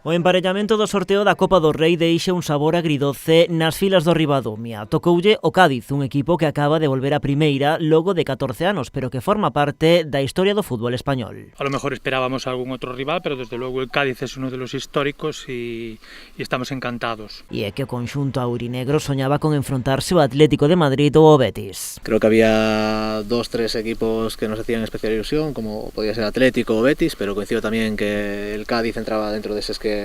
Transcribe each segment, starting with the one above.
O emparellamento do sorteo da Copa do Rei deixa un sabor agridoce nas filas do Ribadumia. Tocoulle o Cádiz, un equipo que acaba de volver a primeira logo de 14 anos, pero que forma parte da historia do fútbol español. A lo mejor esperábamos algún otro rival, pero desde luego el Cádiz es uno de los históricos y estamos encantados. E é que o conxunto aurinegro soñaba con enfrontarse ao Atlético de Madrid ou ao Betis. Creo que había 2-3 equipos que nos hacían especial ilusión, como podía ser Atlético o Betis, pero coincido tamén que el Cádiz entraba dentro deses que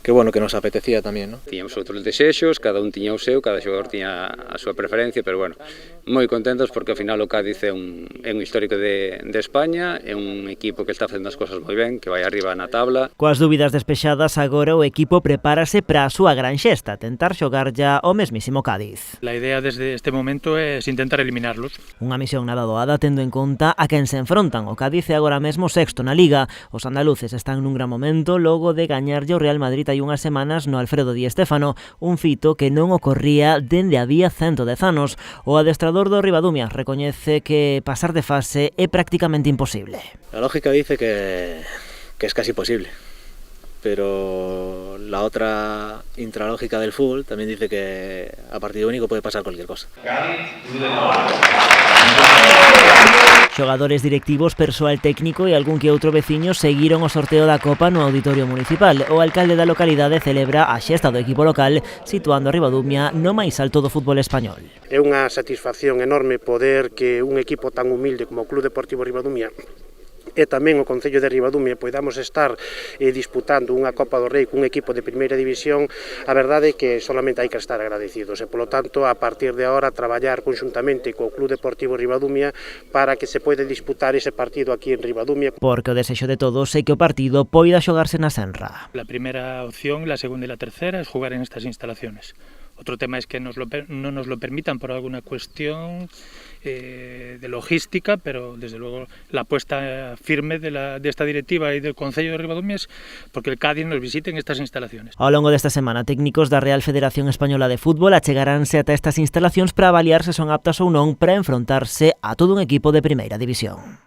bueno, que nos apetecía tamén, ¿no? Tiñamos outros desexos, cada un tiña o seu, cada xogador tiña a súa preferencia, pero bueno, moi contentos porque ao final o Cádiz é un histórico de España, é un equipo que está facendo as cosas moi ben, que vai arriba na tabla. Coas dúbidas despexadas, agora o equipo prepárase para a súa gran xesta, tentar xogar ya o mesmísimo Cádiz. La idea desde este momento es intentar eliminarlos. Unha misión nada doada tendo en conta a quen se enfrontan. O Cádiz é agora mesmo sexto na Liga. Os andaluces están nun gran momento logo de gañarlle o Real Madrid hai unhas semanas no Alfredo Di Stéfano, un fito que non ocorría dende había 110 anos. O adestrador do Ribadumia recoñece que pasar de fase é prácticamente imposible. La lógica dice que es casi posible, pero la otra intralógica del fútbol también dice que a partido único puede pasar cualquier cosa. Xogadores directivos, persoal técnico e algún que outro veciño seguiron o sorteo da Copa no Auditorio Municipal. O alcalde da localidade celebra a xesta do equipo local, situando a Ribadumia no máis alto do fútbol español. É unha satisfacción enorme poder que un equipo tan humilde como o Club Deportivo Ribadumia e tamén o Concello de Ribadumia podamos estar disputando unha Copa do Rei cun equipo de primeira división. A verdade é que solamente hai que estar agradecidos e, polo tanto, a partir de agora traballar conxuntamente co Club Deportivo Ribadumia para que se poida disputar ese partido aquí en Ribadumia. Porque o desexo de todos é que o partido poida xogarse na Senra. La primera opción, la segunda y la tercera es jugar en estas instalaciones. Otro tema es que no nos lo permitan por alguna cuestión de logística, pero desde luego la apuesta firme de esta directiva y del Concello de Ribadumia es porque el Cádiz nos visite en estas instalaciones. Ao longo desta semana, técnicos da Real Federación Española de Fútbol achegaránse ata estas instalacións para avaliar se son aptas ou non para enfrontarse a todo un equipo de primeira división.